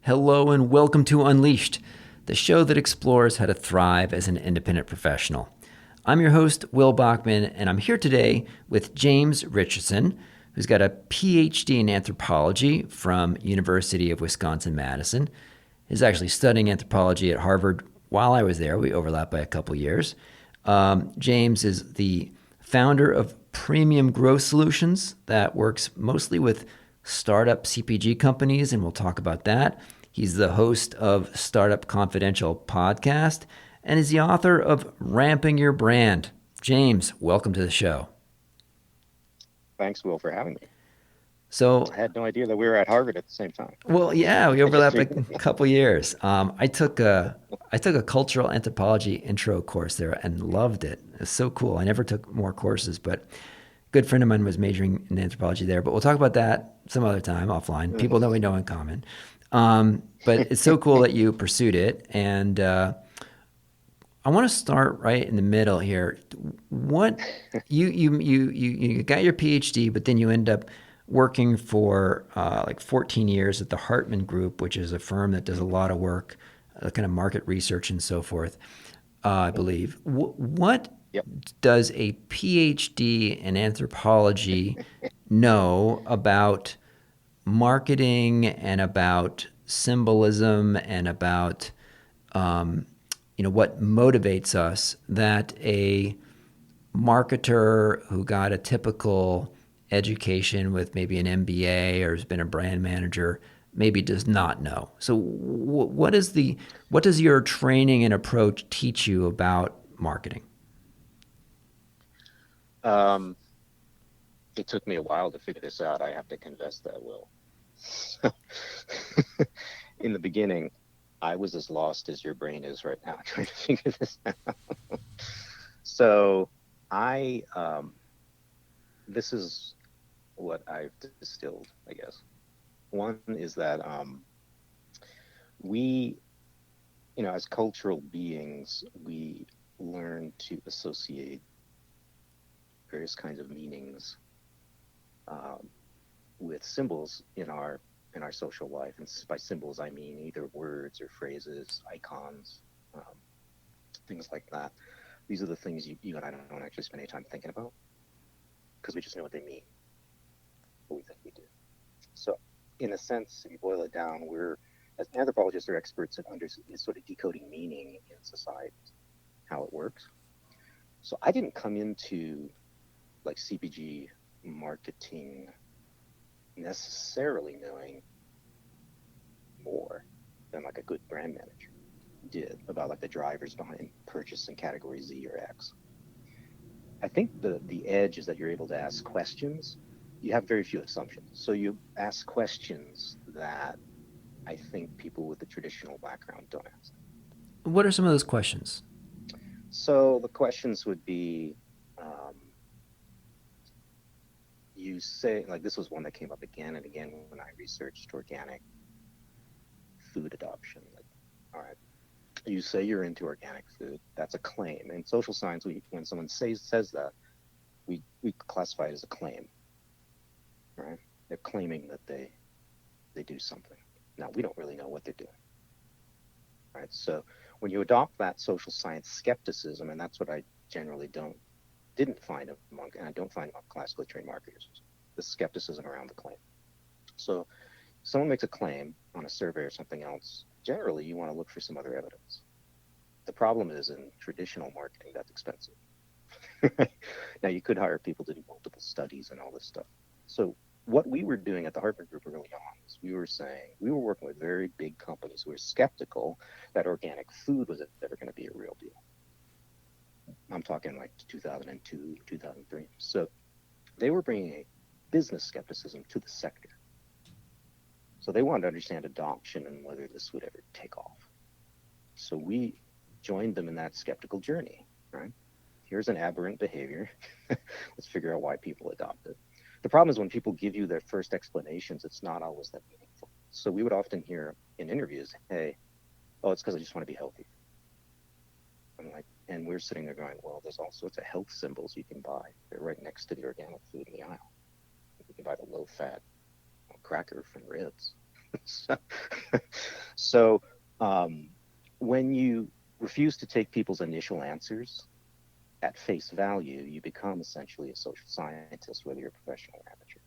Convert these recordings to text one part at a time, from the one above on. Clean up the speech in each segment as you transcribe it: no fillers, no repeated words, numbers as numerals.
Hello and welcome to Unleashed, the show that explores how to thrive as an independent professional. I'm your host, Will Bachman, and I'm here today with James Richardson, who's got a PhD in anthropology from University of Wisconsin-Madison. He's actually studying anthropology at Harvard while I was there. We overlap by a couple years. James is the founder of Premium Growth Solutions that works mostly with startup CPG companies, and we'll talk about that. He's the host of Startup Confidential podcast and is the author of Ramping Your Brand. James, welcome to the show. Thanks, Will, for having me. So, I had no idea that we were at Harvard at the same time. well, yeah, we I just overlap a figured, couple years. I took a cultural anthropology intro course there and loved it. It's so cool. I never took more courses, but a good friend of mine was majoring in anthropology there. But we'll talk about that some other time offline. People that we know in common. But it's so cool that you pursued it, and I want to start right in the middle here. What you got your PhD, but then you end up working for like 14 years at the Hartman Group, which is a firm that does a lot of work, kind of market research and so forth. I believe. What yep. does a PhD in anthropology know about marketing and about symbolism and about what motivates us that a marketer who got a typical education with maybe an MBA or has been a brand manager maybe does not know. So what does your training and approach teach you about marketing? Um, it took me a while to figure this out. I have to confess that, Will. In the beginning, I was as lost as your brain is right now trying to figure this out. So I, this is what I've distilled, I guess. One is that we, as cultural beings, we learn to associate various kinds of meanings um, with symbols in our social life. And by symbols, I mean either words or phrases, icons, um, things like that. These are the things you and I don't actually spend any time thinking about because we just know what they mean, what we think we do. So, in a sense, if you boil it down, we're as anthropologists are experts at sort of decoding meaning in society, how it works. So I didn't come into like CPG marketing necessarily knowing more than like a good brand manager did about like the drivers behind purchase in category Z or X. I think the edge is that you're able to ask questions. You have very few assumptions. So you ask questions that I think people with a traditional background don't ask. What are some of those questions? So the questions would be um, you say, like, this was one that came up again and again when I researched organic food adoption. Like, all right, you say you're into organic food. That's a claim. In social science, when someone says that, we classify it as a claim, right? They're claiming that they do something. Now we don't really know what they're doing, right? So when you adopt that social science skepticism, and that's what I generally didn't find among, and I don't find among classically trained marketers, the skepticism around the claim. So someone makes a claim on a survey or something else. Generally, you want to look for some other evidence. The problem is in traditional marketing, that's expensive. Now, you could hire people to do multiple studies and all this stuff. So, what we were doing at the Hartman Group early on is we were saying we were working with very big companies who were skeptical that organic food was ever going to be a real deal. I'm talking like 2002, 2003. So, they were bringing a business skepticism to the sector. So, they wanted to understand adoption and whether this would ever take off. So, we joined them in that skeptical journey, right? Here's an aberrant behavior. Let's figure out why people adopt it. The problem is when people give you their first explanations, it's not always that meaningful. So we would often hear in interviews, hey, oh, it's because I just want to be healthy. I'm like, and we're sitting there going, well, there's all sorts of health symbols you can buy. They're right next to the organic food in the aisle. You can buy the low fat cracker from Ritz. so, so when you refuse to take people's initial answers at face value, you become essentially a social scientist, whether you're a professional or amateur.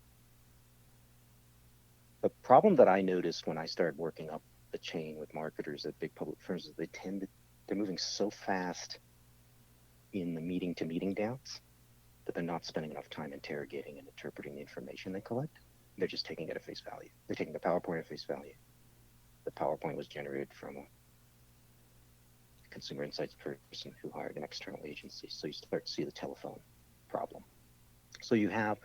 The problem that I noticed when I started working up the chain with marketers at big public firms is they're moving so fast in the meeting to meeting dance that they're not spending enough time interrogating and interpreting the information they collect. They're just taking it at face value. They're taking the PowerPoint at face value. The PowerPoint was generated from a consumer insights person who hired an external agency. So you start to see the telephone problem. So you have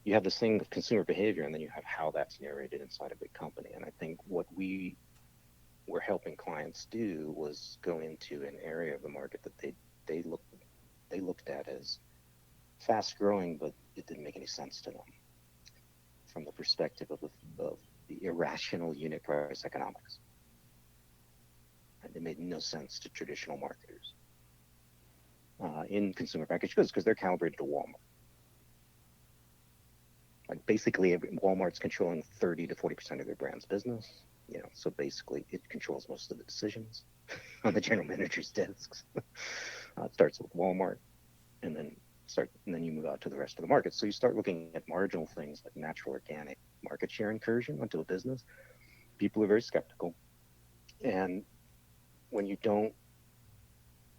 this thing of consumer behavior, and then you have how that's narrated inside a big company. And I think what we were helping clients do was go into an area of the market that they looked at as fast growing, but it didn't make any sense to them from the perspective of the irrational unit price economics. And it made no sense to traditional marketers in consumer packaged goods because they're calibrated to Walmart. Like basically, Walmart's controlling 30 to 40% of their brand's business. So basically, it controls most of the decisions on the general manager's desks. It starts with Walmart, and then you move out to the rest of the market. So you start looking at marginal things like natural organic market share incursion onto a business. People are very skeptical, and when you don't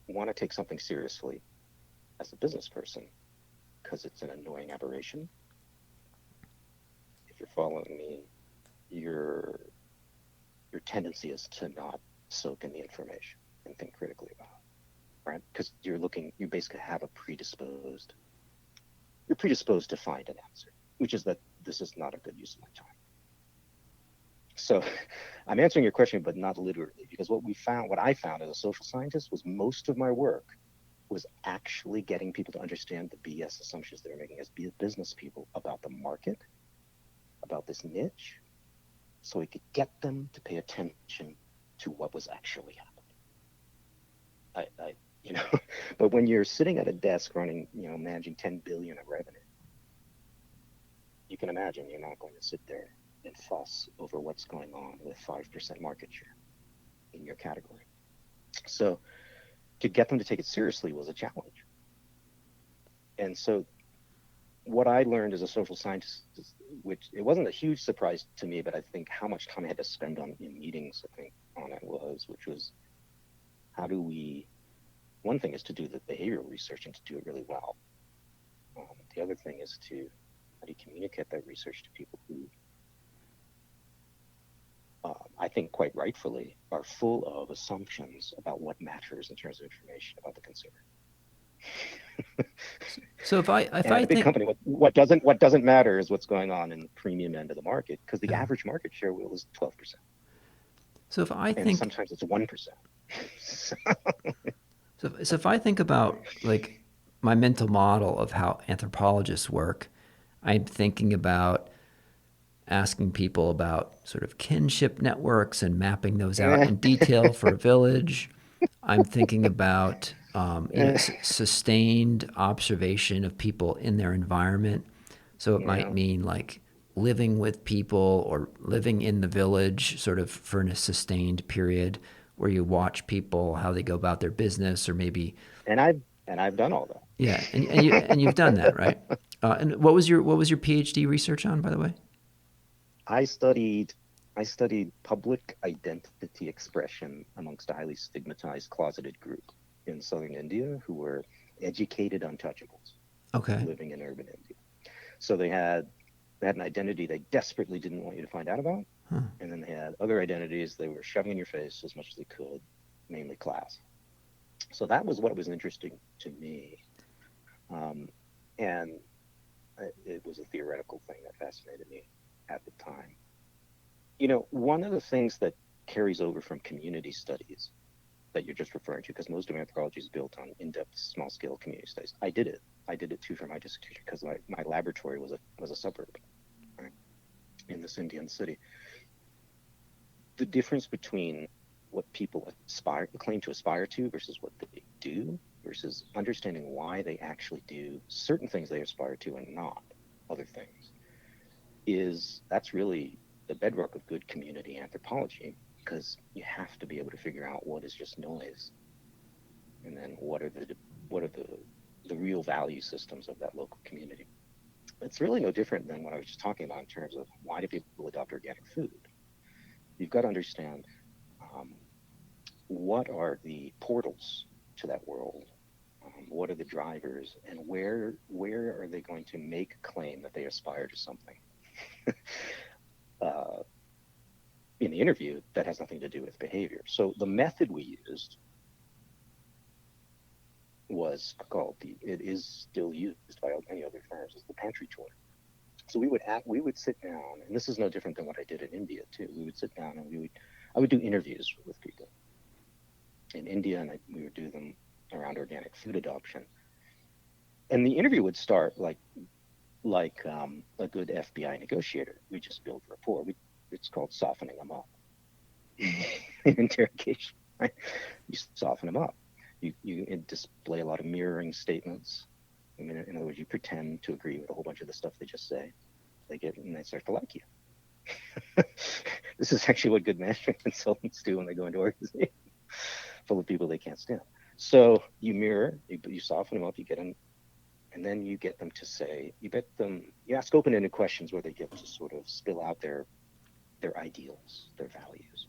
want to take something seriously as a business person because it's an annoying aberration, if you're following me, your tendency is to not soak in the information and think critically about it, right? Because you basically have you're predisposed to find an answer, which is that this is not a good use of my time. So I'm answering your question, but not literally, because what I found as a social scientist was most of my work was actually getting people to understand the BS assumptions they were making as business people about the market, about this niche, so we could get them to pay attention to what was actually happening. But when you're sitting at a desk running, managing 10 billion of revenue, you can imagine you're not going to sit there and fuss over what's going on with 5% market share in your category. So to get them to take it seriously was a challenge. And so what I learned as a social scientist, which it wasn't a huge surprise to me, but I think how much time I had to spend in meetings, I think, on it which was one thing is to do the behavioral research and to do it really well. The other thing is how do you communicate that research to people who I think quite rightfully are full of assumptions about what matters in terms of information about the consumer. So if I a big think company, what doesn't matter is what's going on in the premium end of the market, because the average market share is 12%. So if I and think sometimes it's 1%. so if I think about like my mental model of how anthropologists work, I'm thinking about asking people about sort of kinship networks and mapping those out in detail for a village. I'm thinking about sustained observation of people in their environment. So it might mean like living with people or living in the village sort of for a sustained period where you watch people, how they go about their business, or maybe. And I've done all that. Yeah, and you've done that, right? And what was your PhD research on, by the way? I studied public identity expression amongst a highly stigmatized, closeted group in southern India who were educated untouchables. Okay. Living in urban India. So they had an identity they desperately didn't want you to find out about. And then they had other identities they were shoving in your face as much as they could, mainly class. So that was what was interesting to me. And it was a theoretical thing that fascinated me at the time. One of the things that carries over from community studies that you're just referring to, because most of anthropology is built on in-depth, small-scale community studies. I did it too for my dissertation because my laboratory was a suburb, right, in this Indian city. The difference between what people claim to aspire to versus what they do, versus understanding why they actually do certain things they aspire to and not other things, that's really the bedrock of good community anthropology, because you have to be able to figure out what is just noise, and then what are the real value systems of that local community. It's really no different than what I was just talking about in terms of why do people adopt organic food. You've got to understand um, what are the portals to that world, what are the drivers, and where are they going to make a claim that they aspire to something. uh, in the interview, that has nothing to do with behavior. So the method we used was called it is still used by many other firms, is the pantry tour. So we would sit down, and this is no different than what I did in India too. We would sit down and I would do interviews with people in India, and we would do them around organic food adoption. And the interview would start like a good FBI negotiator. We just build rapport. It's called softening them up. In interrogation, right? You soften them up. You display a lot of mirroring statements. I mean, in other words, you pretend to agree with a whole bunch of the stuff they just say. They start to like you. This is actually what good management consultants do when they go into organizations full of people they can't stand. So you mirror, you soften them up, you get them, and then you get them to say, you ask open-ended questions where they get to sort of spill out their ideals, their values,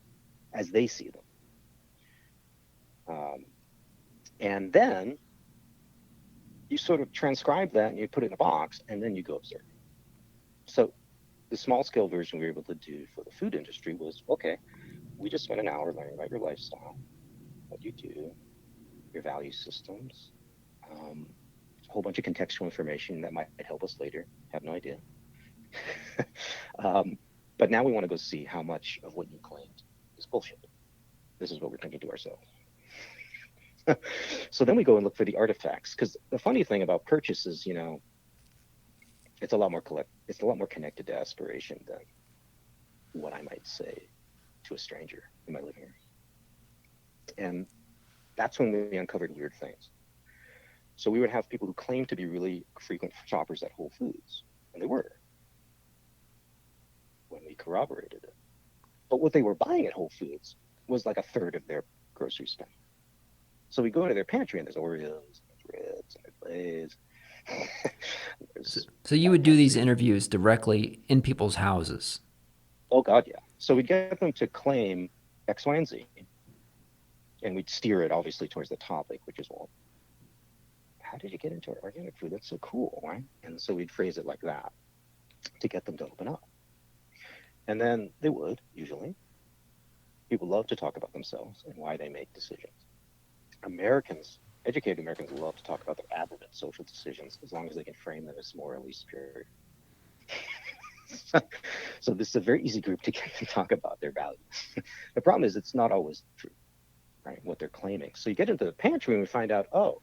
as they see them. And then you sort of transcribe that and you put it in a box, and then you go observe. So the small scale version we were able to do for the food industry was, okay, we just spent an hour learning about your lifestyle, what you do, your value systems, a whole bunch of contextual information that might help us later. Have no idea. But now we want to go see how much of what you claimed is bullshit. This is what we're thinking to ourselves. So then we go and look for the artifacts, because the funny thing about purchase is, it's a lot more connected to aspiration than what I might say to a stranger in my living room. And that's when we uncovered weird things. So we would have people who claimed to be really frequent shoppers at Whole Foods, and they were, when we corroborated it. But what they were buying at Whole Foods was like a third of their grocery spend. So we go into their pantry and there's Oreos, there's Ritz, and there's Lay's. So you would do these interviews directly in people's houses? Oh God, yeah. So we'd get them to claim X, Y, and Z, and we'd steer it obviously towards the topic, which is, well, how did you get into organic food? That's so cool, right? And so we'd phrase it like that to get them to open up. And then they would, usually. People love to talk about themselves and why they make decisions. Educated Americans love to talk about their aberrant social decisions as long as they can frame them as morally superior. So this is a very easy group to get to talk about their values. The problem is it's not always true, right? What they're claiming. So you get into the pantry and we find out, oh,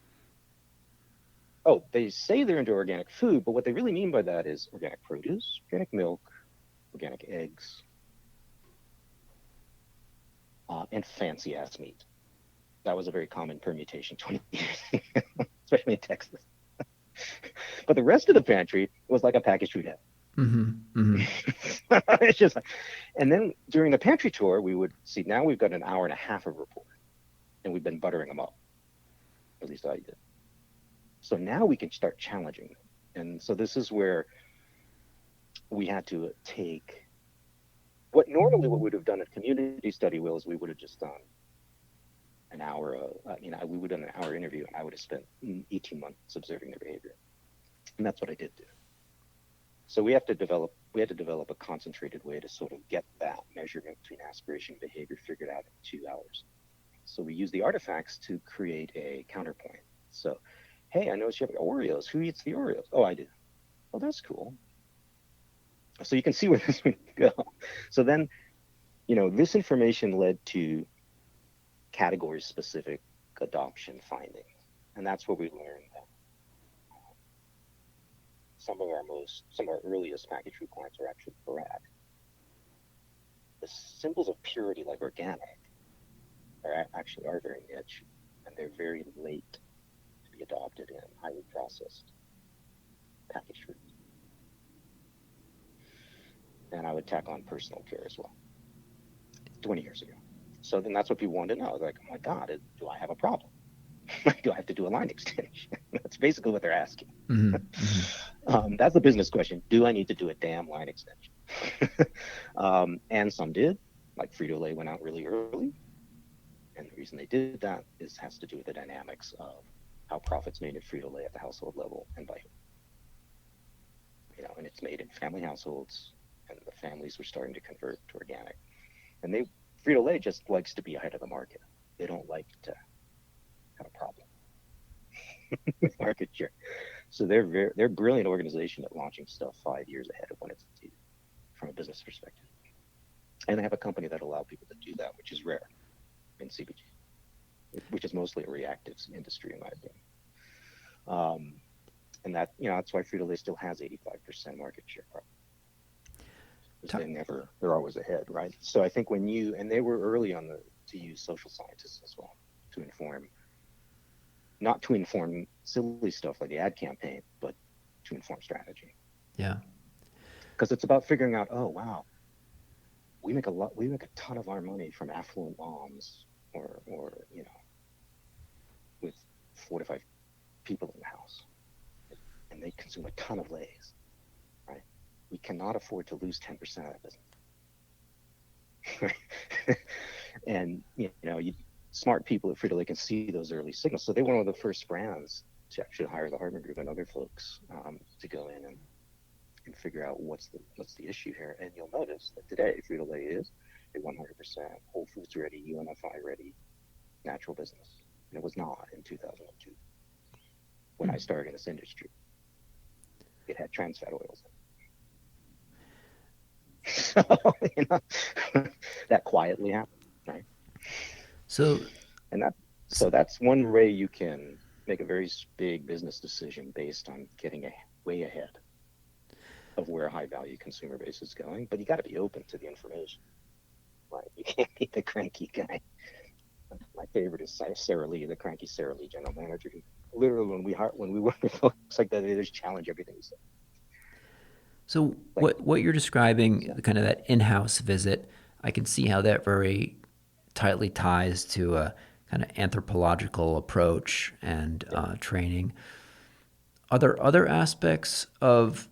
they say they're into organic food, but what they really mean by that is organic produce, organic milk, organic eggs, and fancy ass meat. That was a very common permutation 20 years ago, especially in Texas. But the rest of the pantry was like a packaged food hat. Mm-hmm. Mm-hmm. It's just, and then during the pantry tour, we would see, now we've got an hour and a half of report, and we've been buttering them up. At least I did. So now we can start challenging them. And so this is where we had to take what we'd have done at community study, Will, is we would have just done an hour, we would have done an hour interview, and I would have spent 18 months observing their behavior. And that's what I did do. So we had to develop a concentrated way to sort of get that measurement between aspiration and behavior figured out in 2 hours. So we use the artifacts to create a counterpoint. So, hey, I noticed you have Oreos. Who eats the Oreos? Oh, I do. Oh, that's cool. So you can see where this would go. So then, this information led to category-specific adoption findings. And that's where we learned that some of our earliest packaged food clients are actually correct. The symbols of purity, like organic, are very niche, and they're very late to be adopted in highly processed packaged foods. and I would tack on personal care as well. 20 years ago. So then that's what people wanted to know. Like, oh my God, do I have a problem? Do I have to do a line extension? That's basically what they're asking. Mm-hmm. That's the business question. Do I need to do a damn line extension? And some did, like Frito-Lay went out really early. And the reason they did that has to do with the dynamics of how profits made at Frito-Lay at the household level and by who. And it's made in family households, and the families were starting to convert to organic. And Frito-Lay just likes to be ahead of the market. They don't like to have a problem with market share. So they're a brilliant organization at launching stuff 5 years ahead of when it's due from a business perspective. And they have a company that allows people to do that, which is rare in CPG, which is mostly a reactive industry, in my opinion. And that's why Frito-Lay still has 85% market share. Because they're always ahead, right? So I think and they were early to use social scientists as well to inform, not to inform silly stuff like the ad campaign, but to inform strategy. Yeah. Because it's about figuring out, oh wow, we make a ton of our money from affluent moms or with 4 to 5 people in the house, and they consume a ton of Lays, right? We cannot afford to lose 10% of that business. And smart people at Frito-Lay can see those early signals. So they were one of the first brands to actually hire the Hartman Group and other folks to go in and figure out what's the issue here. And you'll notice that today Frito-Lay is a 100% Whole Foods ready, UNFI ready, natural business. And it was not in 2002 when I started in this industry. It had trans fat oils in it. So, that quietly happened, right? So that's one way you can make a very big business decision based on getting way ahead of where a high value consumer base is going. But you got to be open to the information, right? You can't be the cranky guy. My favorite is Sarah Lee, the cranky Sarah Lee general manager. Literally, when we work with folks like that, they just challenge everything we say. So what you're describing, kind of that in-house visit, I can see how that very tightly ties to a kind of anthropological approach and training. Are there other aspects of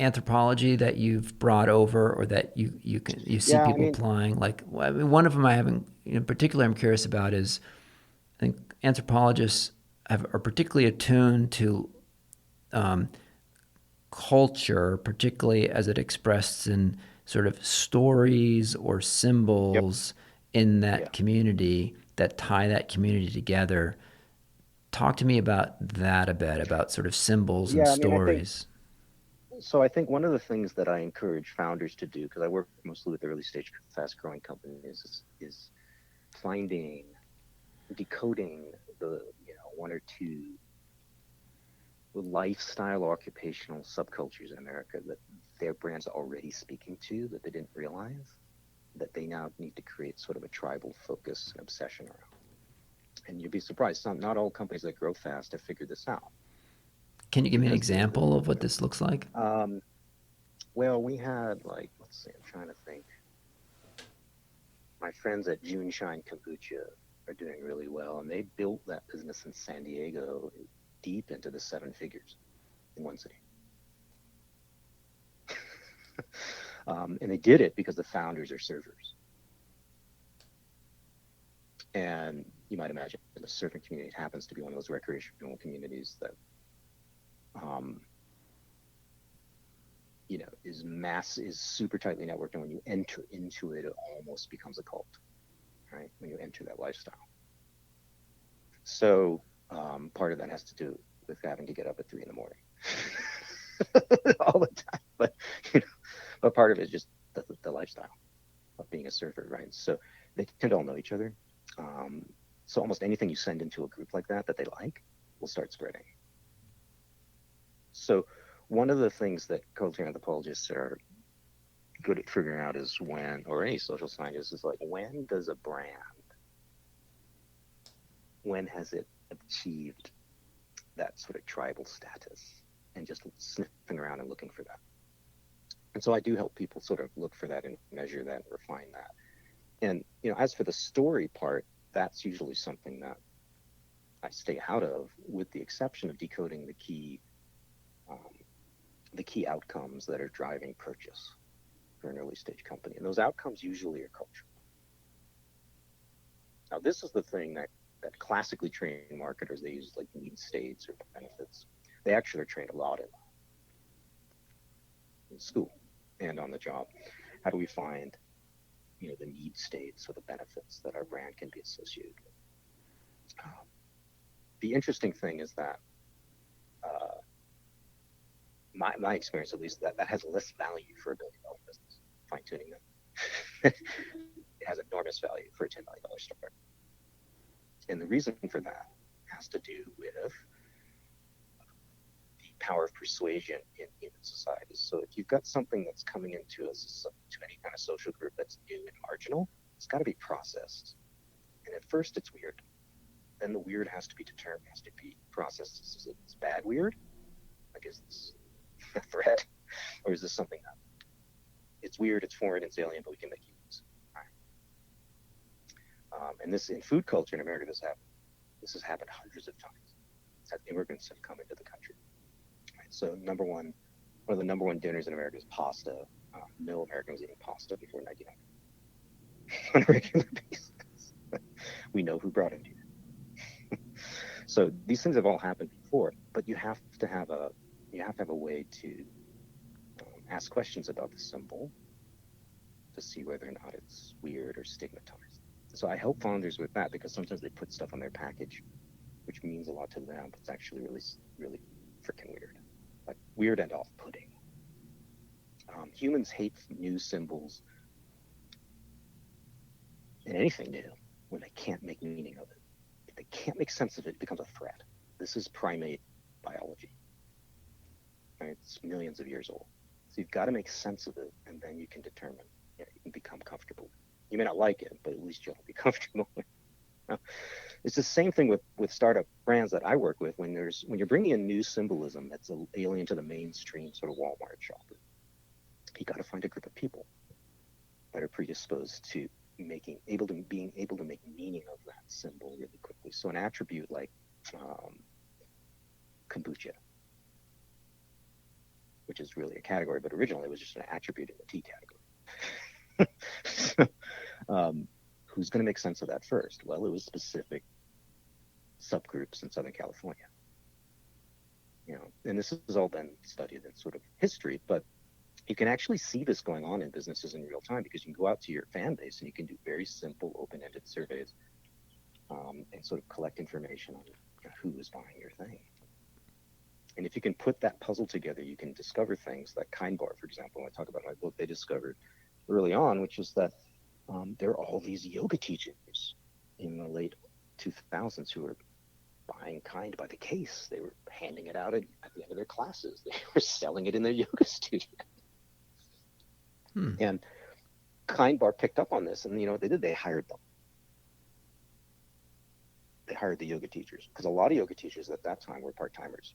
anthropology that you've brought over, or that you see people applying? Like, one of them I haven't, in particular, I'm curious about is, I think anthropologists are particularly attuned to culture, particularly as it expressed in sort of stories or symbols in that community that tie that community together. Talk to me about that a bit, about sort of symbols and stories. I think one of the things that I encourage founders to do, because I work mostly with early stage, fast growing companies, is decoding the one or two lifestyle occupational subcultures in America that their brand's already speaking to, that they didn't realize, that they now need to create sort of a tribal focus and obsession around. And you'd be surprised, not all companies that grow fast have figured this out. Can you give me an example of what this looks like? Well, we had, let's see, I'm trying to think. My friends at June Shine Kombucha are doing really well, and they built that business in San Diego deep into the 7 figures in one city. And they did it because the founders are surfers. And you might imagine the surfing community happens to be one of those recreational communities that is super tightly networked, and when you enter into it, it almost becomes a cult, right? When you enter that lifestyle. So part of that has to do with having to get up at 3 a.m. all the time, but part of it is just the lifestyle of being a surfer, right? So they tend to all know each other. So almost anything you send into a group like that they like will start spreading. So one of the things that cultural anthropologists are good at figuring out is or any social scientist is like, when does a brand, when has it achieved that sort of tribal status, and just sniffing around and looking for that. And so I do help people sort of look for that and measure that and refine that. And, as for the story part, that's usually something that I stay out of, with the exception of decoding um, the key outcomes that are driving purchase for an early stage company. And those outcomes usually are cultural. Now, this is the thing that classically trained marketers, they use like need states or benefits. They actually are trained a lot in school and on the job. How do we find, the need states or the benefits that our brand can be associated with? Um, the interesting thing is that uh, my experience, at least, that has less value for $1 billion business. Fine tuning them, it has enormous value for a $10 million startup. And the reason for that has to do with the power of persuasion in human societies. So if you've got something that's coming into to any kind of social group that's new and marginal, it's got to be processed. And at first, it's weird. Then the weird has to be determined, has to be processed. Is it bad weird? Like, is this a threat, or is this something that it's weird, it's foreign, it's alien, but we can make use? And this, in food culture in America, this has happened hundreds of times as immigrants have come into the country. Right? So one of the number one dinners in America is pasta. No American was eating pasta before 1900 on a regular basis. We know who brought it here. So these things have all happened before, but you have to have a way to ask questions about the symbol to see whether or not it's weird or stigmatized. So I help founders with that, because sometimes they put stuff on their package which means a lot to them, but it's actually really, really freaking weird, like weird and off-putting. Humans hate new symbols and anything new when they can't make meaning of it. If they can't make sense of it, it becomes a threat. This is primate biology. Right? It's millions of years old. So you've got to make sense of it, and then you can determine, you can become comfortable. You may not like it, but at least you'll be comfortable. It's the same thing with startup brands that I work with. When you're bringing in new symbolism that's alien to the mainstream sort of Walmart shopper, you got to find a group of people that are predisposed to being able to make meaning of that symbol really quickly. So an attribute like kombucha, which is really a category, but originally it was just an attribute in the tea category. Who's going to make sense of that first? Well, it was specific subgroups in Southern California. And this has all been studied in sort of history, but you can actually see this going on in businesses in real time, because you can go out to your fan base and you can do very simple open-ended surveys and sort of collect information on who is buying your thing. And if you can put that puzzle together, you can discover things like Kind Bar, for example. When I talk about my book, they discovered early on, which is that there are all these yoga teachers in the late 2000s who were buying Kind by the case. They were handing it out at the end of their classes. They were selling it in their yoga studio. And Kind Bar picked up on this, and you know what they did? They hired them. They hired the yoga teachers, because a lot of yoga teachers at that time were part-timers.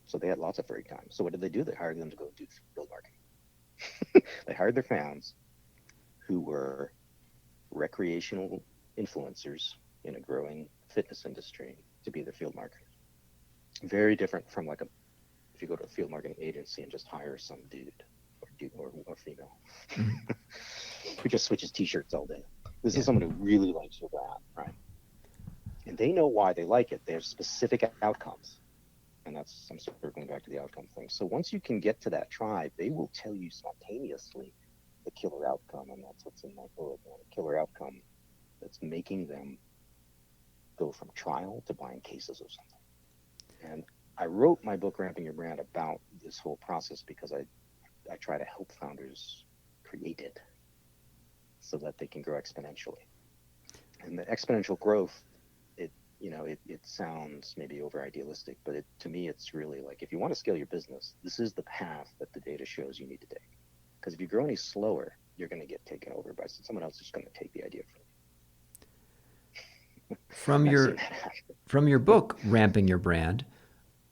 So they had lots of free time. So what did they do? They hired them to go do field marketing. They hired their fans, who were recreational influencers in a growing fitness industry, to be their field marketers. Very different from if you go to a field marketing agency and just hire some dude or female who just switches t-shirts all day. This is someone who really likes your brand, right? And they know why they like it. They have specific outcomes. And I'm circling back to the outcome thing. So once you can get to that tribe, they will tell you spontaneously the killer outcome. And that's what's in my book, the killer outcome that's making them go from trial to buying cases of something. And I wrote my book, Ramping Your Brand, about this whole process, because I try to help founders create it so that they can grow exponentially. And the exponential growth, it sounds maybe over idealistic, but to me, it's really like, if you want to scale your business, this is the path that the data shows you need to take. Because if you grow any slower, you're going to get taken over by someone else who's going to take the idea from you. From your book, Ramping Your Brand,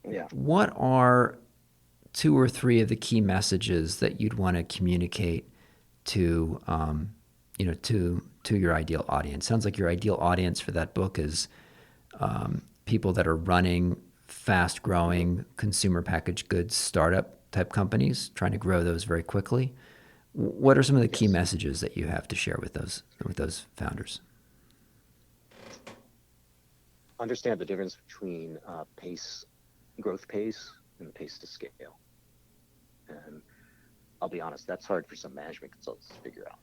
Yeah. what are two or three of the key messages that you'd want to communicate to, to your ideal audience? Sounds like your ideal audience for that book is people that are running fast-growing consumer packaged goods startup type companies, trying to grow those very quickly. What are some of the key messages that you have to share with those founders? Understand the difference between growth pace, and the pace to scale. And I'll be honest, that's hard for some management consultants to figure out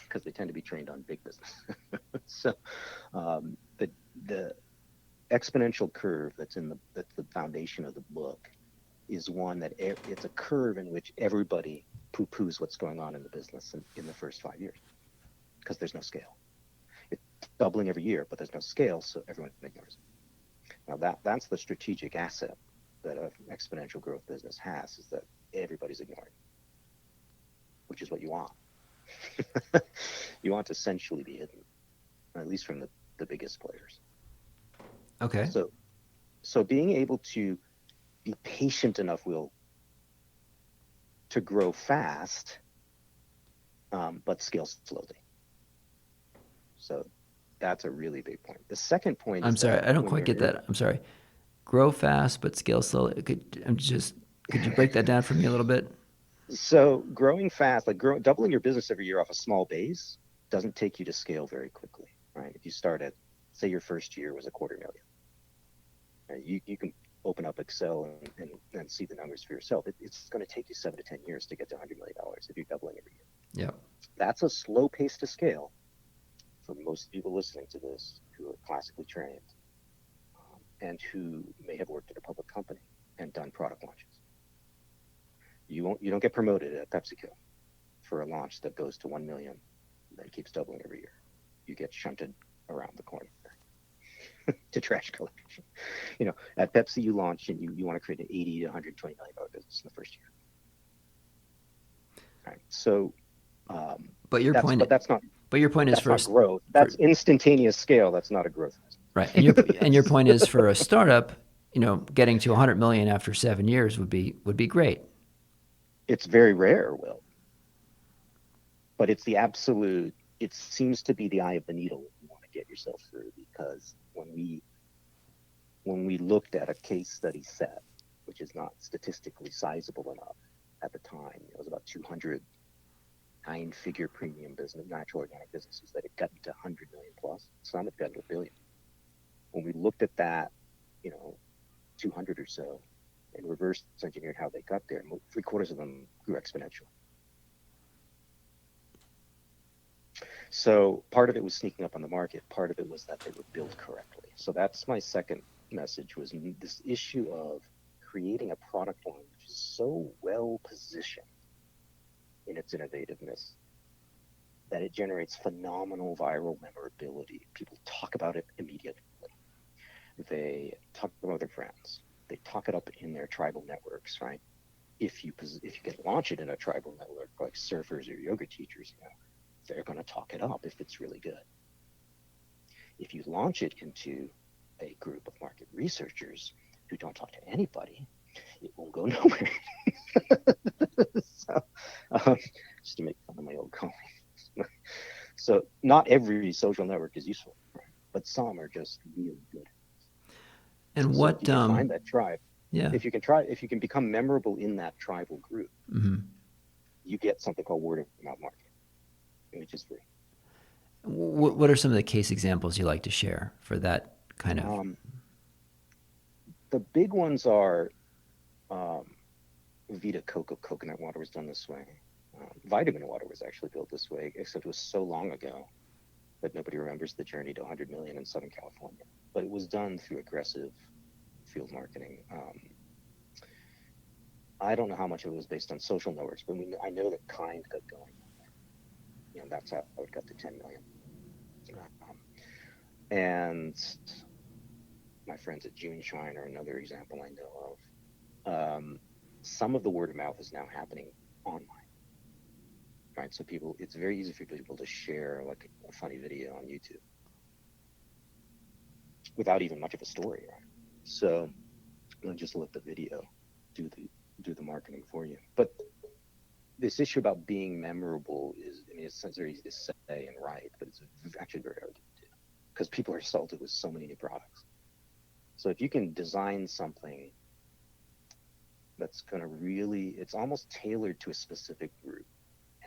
because they tend to be trained on big business. So the exponential curve that's the foundation of the book is one that it's a curve in which everybody poo-poos what's going on in the business in the first 5 years because there's no scale. It's doubling every year, but there's no scale, so everyone ignores it. Now that's the strategic asset that an exponential growth business has, is that everybody's ignoring, which is what you want. You want to essentially be hidden, at least from the biggest players. Okay. So being able to be patient enough, Will, to grow fast, but scale slowly. So that's a really big point. The second point is, I'm sorry, I don't quite get that. I'm sorry. Grow fast, but scale slowly. Could you break that down for me a little bit? So growing fast, doubling your business every year off a small base doesn't take you to scale very quickly, right? If you start at, say your first year was $250,000, right? You can open up Excel and see the numbers for yourself. It's going to take you 7 to 10 years to get to $100 million if you're doubling every year. Yeah. That's a slow pace to scale for most people listening to this who are classically trained and who may have worked at a public company and done product launches. You don't get promoted at PepsiCo for a launch that goes to 1 million that keeps doubling every year. You get shunted around the corner to trash collection. At Pepsi you launch and you want to create an $80 to $120 million business in the first year. Right. So But your point is not growth. That's instantaneous scale. That's not a growth business. Right. And your point is, for a startup, getting to 100 million after 7 years would be great. It's very rare, Will. But it's the absolute. It seems to be the eye of the needle you want to get yourself through, because when we looked at a case study set, which is not statistically sizable enough at the time, it was about 200 nine-figure premium business, natural organic businesses that had gotten to 100 million plus. Some had gotten to $1 billion. When we looked at that, 200 or so, and reverse engineered how they got there, 3/4 of them grew exponentially. So part of it was sneaking up on the market. Part of it was that they were built correctly. So that's my second message, was this issue of creating a product line which is so well positioned in its innovativeness that it generates phenomenal viral memorability. People talk about it immediately. They talk about their friends. They talk it up in their tribal networks, right? If you can launch it in a tribal network like surfers or yoga teachers, they're going to talk it up if it's really good. If you launch it into a group of market researchers who don't talk to anybody, it won't go nowhere. So, just to make fun of my old colleagues. So not every social network is useful, right? But some are just really good. And so what if you can find that tribe, yeah, if you can become memorable in that tribal group, you get something called word of mouth marketing, which is free. What are some of the case examples you like to share for that kind of? The big ones are Vita Coco coconut water was done this way. Vitamin water was actually built this way, except it was so long ago that nobody remembers the journey to 100 million in Southern California. But it was done through aggressive field marketing. I don't know how much of it was based on social networks, but I know that Kind got going. That's how it got to 10 million. And my friends at June Shine are another example I know of. Some of the word of mouth is now happening online. Right, so it's very easy for people to share like a funny video on YouTube without even much of a story, right? So just let the video do do the marketing for you. But this issue about being memorable is, I mean, it's very easy to say and write, but it's actually very hard to do because people are salted with so many new products. So if you can design something that's going to really, it's almost tailored to a specific group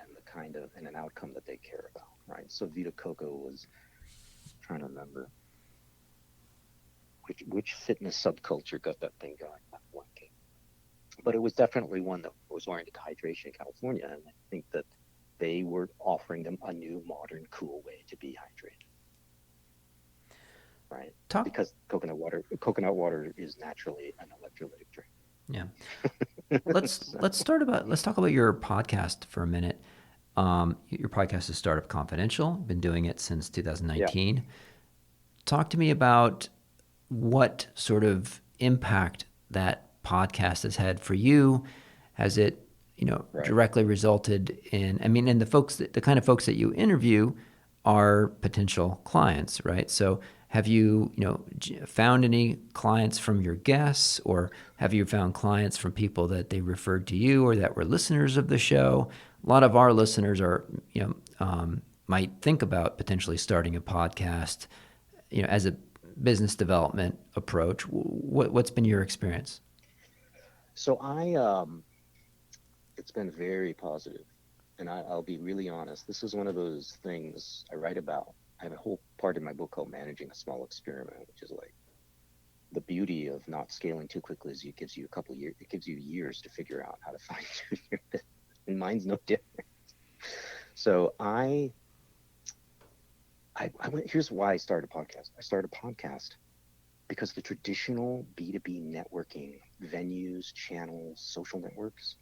and the kind of, and an outcome that they care about, right? So Vita Coco was trying to remember which fitness subculture got that thing going. I'm blanking. But it was definitely one that was oriented to hydration in California, and I think that they were offering them a new, modern, cool way to be hydrated, right? Talk. Because coconut water is naturally an electrolytic Yeah. drink. Let's So, let's start about let's talk about your podcast for a minute. Your podcast is Startup Confidential. Been doing it since yeah, 2019. Talk to me about what sort of impact that podcast has had for you. Has it, right. directly resulted in? I mean, and the kind of folks that you interview are potential clients, right? So, have you, found any clients from your guests, or have you found clients from people that they referred to you or that were listeners of the show? A lot of our listeners are, might think about potentially starting a podcast, as a business development approach. What's been your experience? So it's been very positive, and I'll be really honest. This is one of those things I write about. I have a whole part in my book called "Managing a Small Experiment," which is like the beauty of not scaling too quickly is it gives you a couple of years, it gives you years to figure out how to fine tune your business. And mine's no different. So I went, here's why I started a podcast. I started a podcast because the traditional B2B networking venues, channels, social networks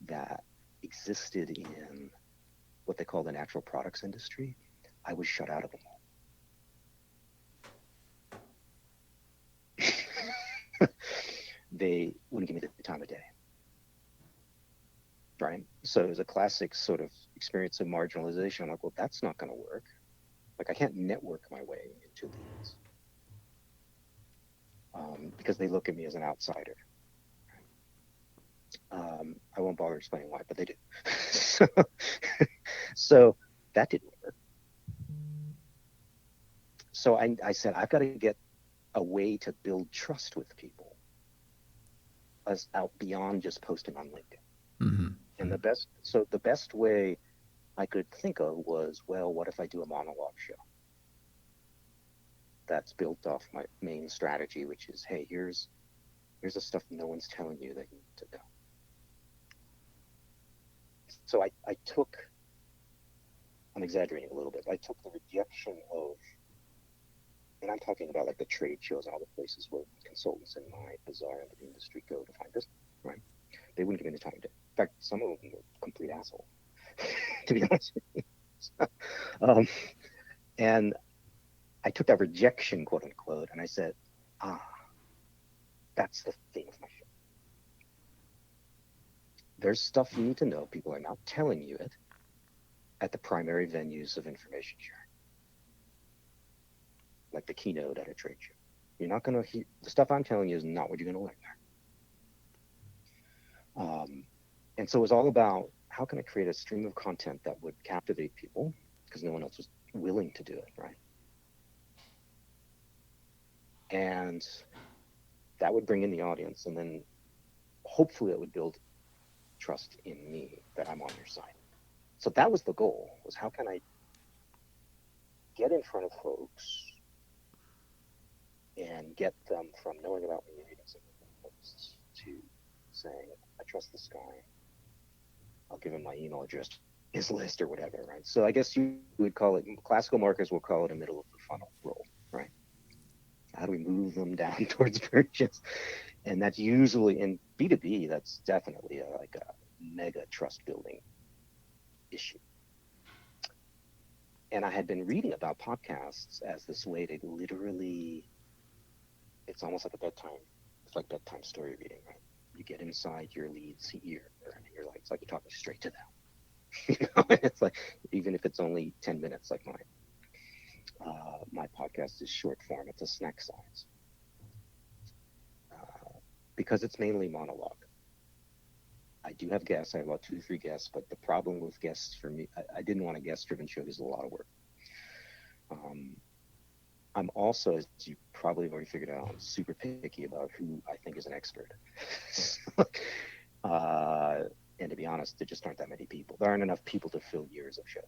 that existed in what they call the natural products industry, I was shut out of them all. They wouldn't give me the time of day, right? So it was a classic sort of experience of marginalization. I'm like, well, that's not going to work. Like, I can't network my way into leads because they look at me as an outsider. I won't bother explaining why, but they do. so, so that didn't work. So I said, I've got to get a way to build trust with people as out beyond just posting on LinkedIn. And the best way I could think of was, well, what if I do a monologue show that's built off my main strategy, which is, hey, here's the stuff no one's telling you that you need to know. So I took, I'm exaggerating a little bit, but I took the rejection of, and I'm talking about like the trade shows and all the places where consultants in my bizarre industry go to find business, right? They wouldn't give me the time of day. In fact, some of them were complete assholes, to be honest with you. And I took that rejection, quote unquote, and I said, ah, that's the thing with my show. There's stuff you need to know. People are not telling you it at the primary venues of information sharing, like the keynote at a trade show. You're not going to hear the stuff I'm telling you is not what you're going to learn there. And so it was all about how can I create a stream of content that would captivate people because no one else was willing to do it, right? And that would bring in the audience, and then hopefully it would build trust in me that I'm on your side. So that was the goal, was how can I get in front of folks and get them from knowing about me, reading some posts, to saying, I trust this guy. I'll give him my email address, his list or whatever, right? So I guess you would call it, classical marketers will call it a middle of the funnel role, right? How do we move them down towards purchase? And that's usually in B2B, that's definitely like a mega trust building issue. And I had been reading about podcasts as this way to literally, it's almost like a bedtime, it's like bedtime story reading, right? You get inside your lead's ear and you're like, it's like you're talking straight to them. It's like, even if it's only 10 minutes like mine. My podcast is short form, it's a snack size. Because it's mainly monologue. I do have guests. I have about 2 to 3 guests, but the problem with guests for me, I didn't want a guest-driven show because it's a lot of work. Um, I'm also, as you probably have already figured out, I'm super picky about who I think is an expert. uh, and to be honest, there just aren't that many people. There aren't enough people to fill years of shows.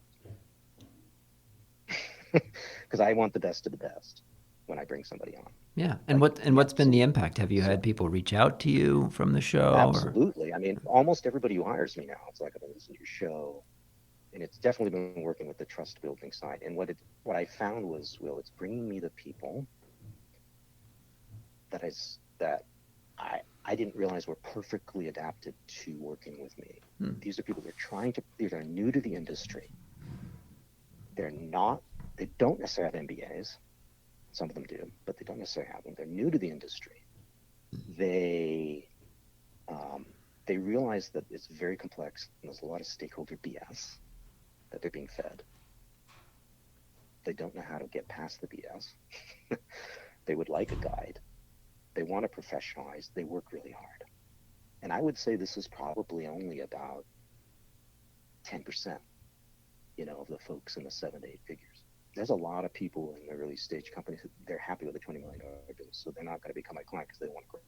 Because I want the best of the best when I bring somebody on. Yeah. And Like what's been the absolute. impact? Have you So had people reach out to you from the show or? absolutely. I mean, almost everybody who hires me now, it's like I've been listening to your show, and it's definitely been working with the trust building side. And what I found was, Will, it's bringing me the people that I didn't realize were perfectly adapted to working with me. These are people that are these are new to the industry. They don't necessarily have MBAs. Some of them do, but they don't necessarily have them. They're new to the industry. They they realize that it's very complex and there's a lot of stakeholder BS that they're being fed. They don't know how to get past the BS. They would like a guide. They want to professionalize. They work really hard. And I would say this is probably only about 10%, of the folks in the 7 to 8 figures. There's a lot of people in the early stage companies, they're happy with a $20 million business, so they're not going to become my client because they don't want to grow.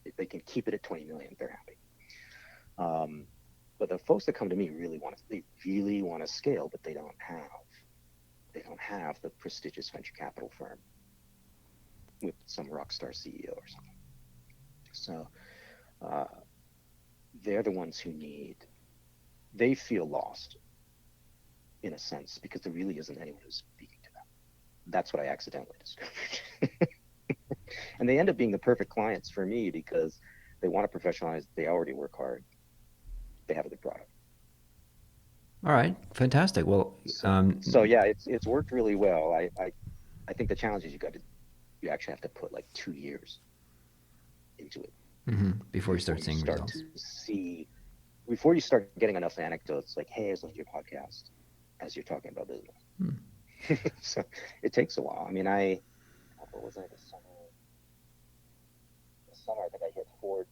If they can keep it at 20 million, they're happy. But the folks that come to me really want to scale, but they don't have the prestigious venture capital firm with some rock star CEO or something. So they're the ones they feel lost in a sense because there really isn't anyone who's speaking to them. That's what I accidentally discovered. And they end up being the perfect clients for me because they want to professionalize. They already work hard. They have a good product. All right. Fantastic. Well, So yeah, it's worked really well. I think the challenge is you actually have to put like 2 years into it before you start seeing start results. to see, before you start getting enough anecdotes like, hey, I was listening to your podcast as you're talking about business. So it takes a while. I mean, what was I this summer? This summer, I think I hit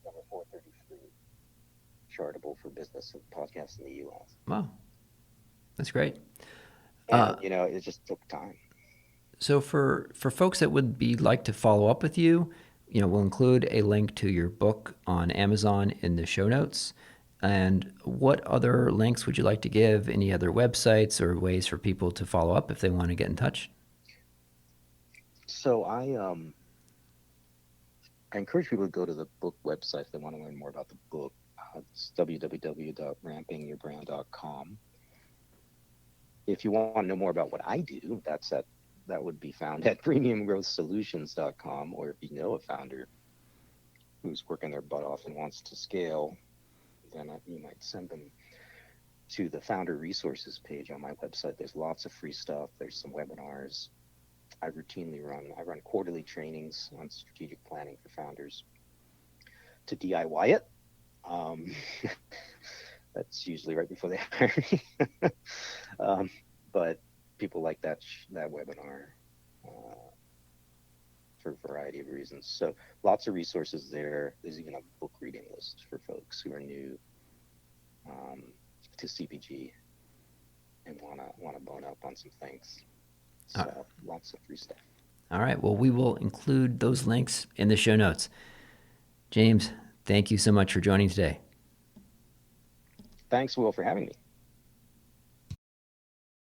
number 433 chartable for business and podcasts in the U.S. Wow. That's great. And, it just took time. So for folks that would be like to follow up with you, we'll include a link to your book on Amazon in the show notes. And what other links would you like to give? Any other websites or ways for people to follow up if they want to get in touch? So I encourage people to go to the book website if they want to learn more about the book. It's www.rampingyourbrand.com. If you want to know more about what I do, that would be found at premiumgrowthsolutions.com. Or if you know a founder who's working their butt off and wants to scale, then you might send them to the founder resources page on my website. There's lots of free stuff. There's some webinars. I run quarterly trainings on strategic planning for founders to DIY it. That's usually right before they hire me. But people like that webinar for a variety of reasons. So lots of resources there. There's even a book reading list for folks who are new to CPG and want to bone up on some things. So lots of free stuff. All right. Well, we will include those links in the show notes. James, thank you so much for joining today. Thanks, Will, for having me.